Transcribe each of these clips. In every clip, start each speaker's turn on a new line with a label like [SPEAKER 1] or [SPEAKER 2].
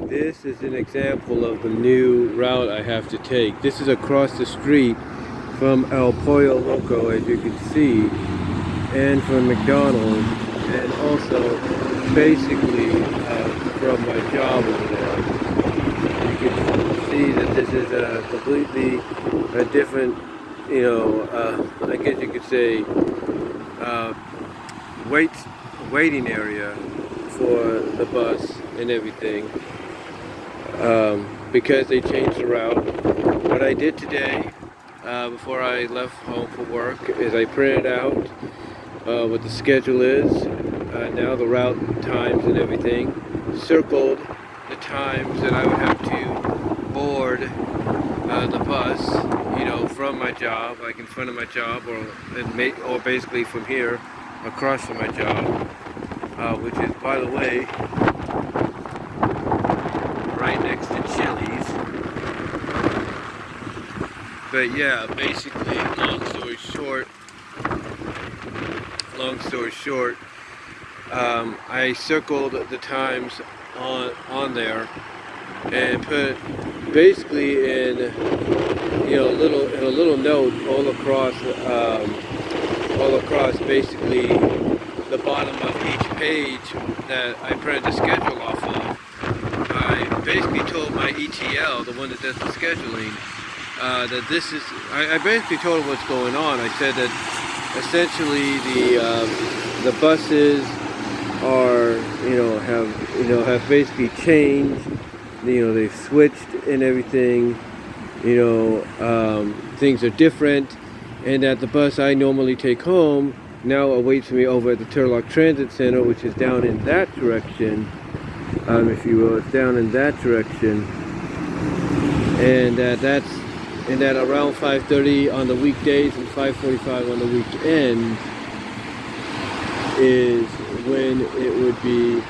[SPEAKER 1] This is an example of the new route I have to take. This is across the street from El Pollo Loco, as you can see, and from McDonald's, and also basically from my job over there. You can see that this is a completely different, I guess you could say, uh, waiting area for the bus and everything, because they changed the route. What I did today, before I left home for work, is I printed out what the schedule is, now the route times and everything, circled the times that I would have to board the bus, from my job, like in front of my job, or basically from here across from my job, which is, by the way, right next to Chili's. But yeah, basically, long story short, I circled the times on there and put basically in a little note all across basically the bottom of each page that I printed the schedule off of. I basically told my ETL, the one that does the scheduling, that this is, I basically told him what's going on. I said that essentially the buses are, have basically changed, they've switched and everything, things are different, and that the bus I normally take home now awaits me over at the Turlock Transit Center, which is down in that direction, if you will. It's down in that direction, and that around 5:30 on the weekdays and 5:45 on the weekend is when it would be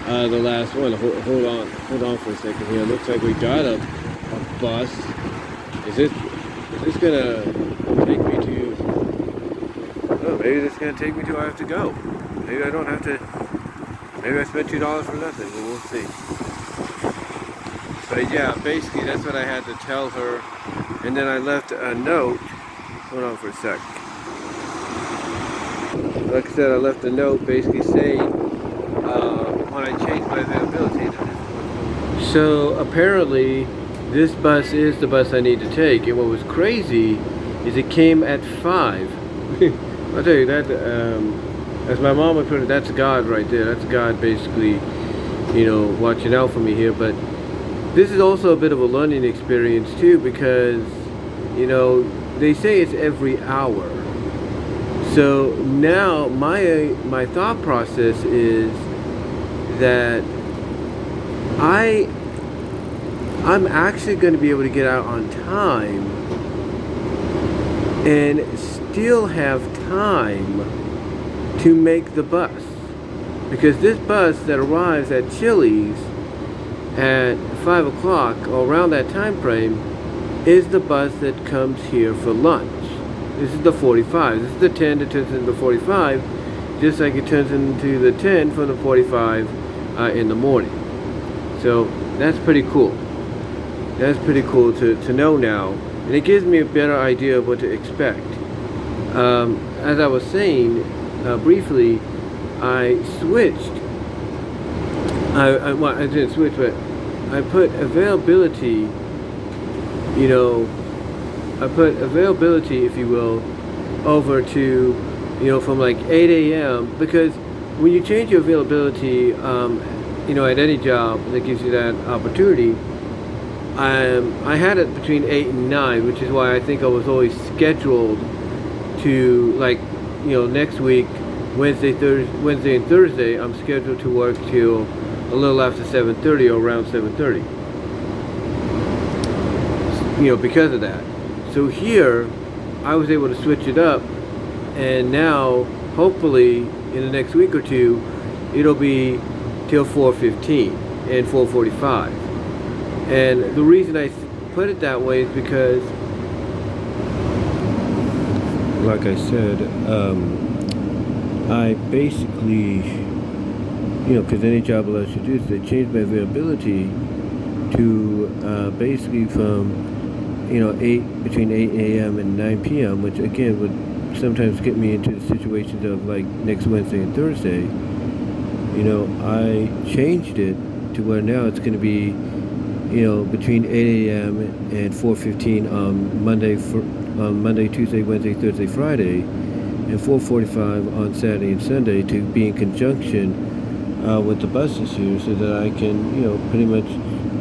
[SPEAKER 1] the last one. Hold on for a second here. It looks like we got a bus. Is this gonna take me to? Oh, maybe this is gonna take me to where I have to go. Maybe I don't have to. Maybe I spent $2 for nothing. But we'll see. But yeah, basically that's what I had to tell her, and then I left a note. Hold on for a sec. Like I said, I left a note basically saying when I changed my availability. So apparently this bus is the bus I need to take, and what was crazy is it came at 5. I'll tell you that, as my mom would put it, that's God right there. That's God basically, watching out for me here. But this is also a bit of a learning experience too, because, they say it's every hour. So now my thought process is that I'm actually going to be able to get out on time and still have time to make the bus, because this bus that arrives at Chili's at 5 o'clock or around that time frame is the bus that comes here for lunch. This is the 45. This is the 10 that turns into the 45, just like it turns into the 10 from the 45 in the morning. So that's pretty cool. That's pretty cool to know now, and it gives me a better idea of what to expect. As I was saying briefly, I switched. I didn't switch, but I put availability. I put availability, if you will, over to from like 8 a.m. because when you change your availability, at any job that gives you that opportunity. I had it between 8 and 9, which is why I think I was always scheduled to, next week, Wednesday and Thursday, I'm scheduled to work till a little after 7:30 or around 7:30. Because of that. So here, I was able to switch it up, and now, hopefully, in the next week or two, it'll be till 4:15 and 4:45. And the reason I put it that way is because, like I said, I basically because any job allows you to do this, they changed my availability to basically from, 8 between 8 a.m. and 9 p.m., which again would sometimes get me into situations of like next Wednesday and Thursday. I changed it to where now it's going to be, between 8 a.m. and 4:15 on Monday, Tuesday, Wednesday, Thursday, Friday, and 4:45 on Saturday and Sunday, to be in conjunction with the buses here, so that I can, pretty much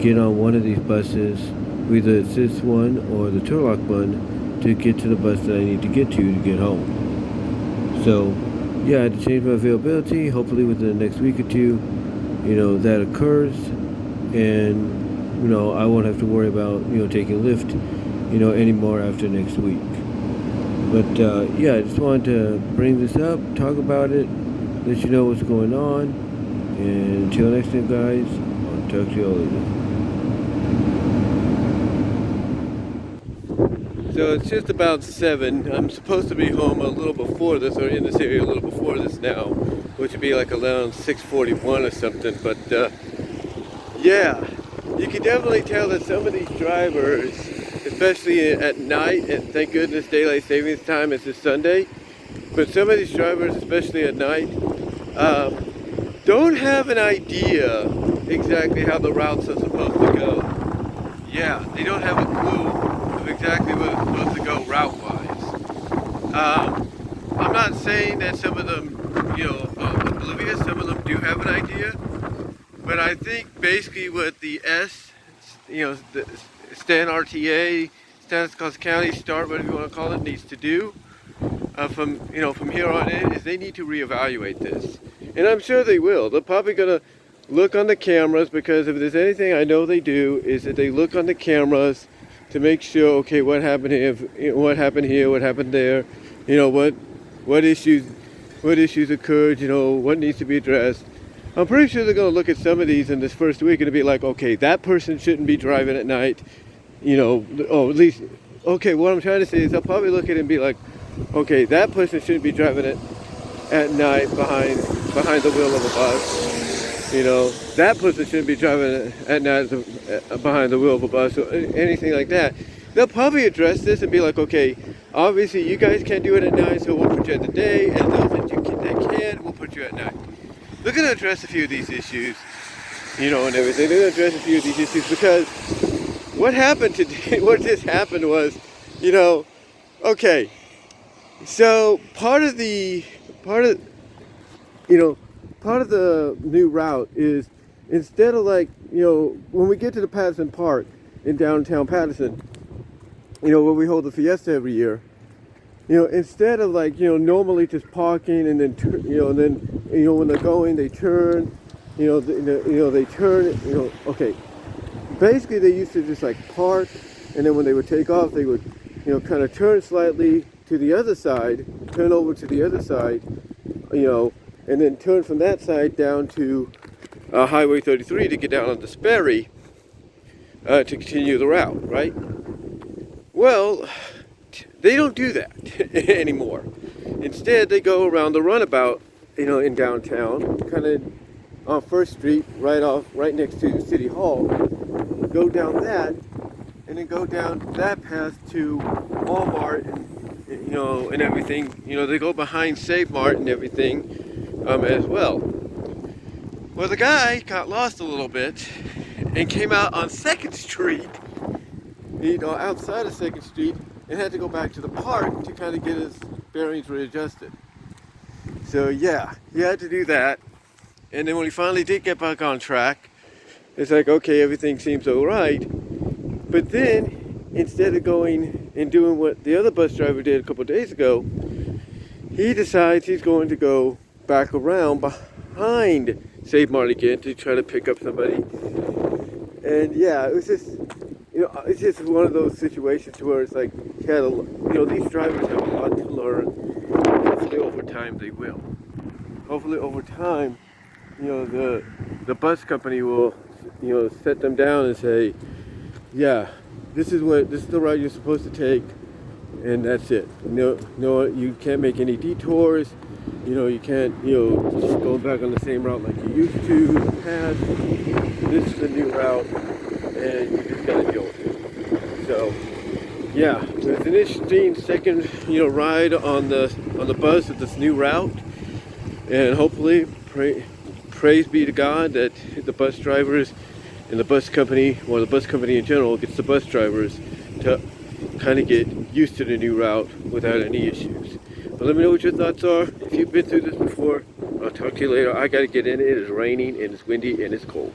[SPEAKER 1] get on one of these buses, either it's this one or the Turlock one, to get to the bus that I need to get get home. So, yeah, I had to change my availability. Hopefully within the next week or two, that occurs, and I won't have to worry about taking Lyft, anymore after next week. But yeah, I just wanted to bring this up, talk about it, let you know what's going on, and until next time, guys, I'll talk to you all later. So it's just about 7. I'm supposed to be home a little before this, or in this area a little before this now, which would be like around 6:41 or something. But yeah, you can definitely tell that some of these drivers, especially at night, and thank goodness daylight savings time is this Sunday, but some of these drivers, especially at night, don't have an idea exactly how the routes are supposed to go. Yeah, they don't have a clue of exactly where it's supposed to go route-wise. I'm not saying that some of them, oblivious. Some of them do have an idea, but I think basically what the the Stan RTA, Stanislaus County, START, whatever you want to call it, needs to do from here on in, is they need to reevaluate this, and I'm sure they will. They're probably gonna look on the cameras, because if there's anything I know they do, is that they look on the cameras to make sure, okay, what happened here, what happened here, what happened there, what issues occurred, what needs to be addressed. I'm pretty sure they're going to look at some of these in this first week and be like, okay, that person shouldn't be driving at night, at least, okay, what I'm trying to say is they'll probably look at it and be like, okay, that person shouldn't be driving it at night behind the wheel of a bus. That person shouldn't be driving it at night behind the wheel of a bus, or anything like that. They'll probably address this and be like, okay, obviously you guys can't do it at night, so we'll put you at the day, and those that can, we'll put you at night. They're going to address a few of these issues, and everything. They're going to address a few of these issues, because what happened today, what just happened was, okay, so part of the new route is, instead of when we get to the Patterson Park in downtown Patterson, where we hold the Fiesta every year, instead of normally just parking and then when they're going, they turn, they turn, okay. Basically, they used to just park, and then when they would take off, they would, kind of turn slightly to the other side, turn over to the other side, and then turn from that side down to Highway 33 to get down on the Sperry to continue the route, right? Well, they don't do that anymore. Instead, they go around the runabout, in downtown, kind of on First Street, right next to City Hall. Go down that, and then go down that path to Walmart, and everything. They go behind Save Mart and everything as well. Well, the guy got lost a little bit and came out on 2nd Street, outside of 2nd Street, and had to go back to the park to kind of get his bearings readjusted. So yeah, he had to do that. And then when he finally did get back on track, it's like, okay, everything seems all right. But then, instead of going and doing what the other bus driver did a couple of days ago, he decides he's going to go back around behind Save Mart again to try to pick up somebody. And yeah, it was just, it's just one of those situations where it's like, these drivers have a lot to learn. Hopefully over time they will. Hopefully over time, the bus company will, set them down and say, yeah, this is the route you're supposed to take, and that's it. No, you can't make any detours. You know, you can't, keep going back on the same route like you used to in the past. This is a new route, and you just gotta deal with it. So, yeah, it was an interesting second, ride on the bus with this new route, and hopefully, praise be to God that the bus drivers and the bus company, or the bus company in general, gets the bus drivers to kind of get used to the new route without any issues. But let me know what your thoughts are. If you've been through this before, I'll talk to you later. I gotta get in. It is raining and it's windy and it's cold.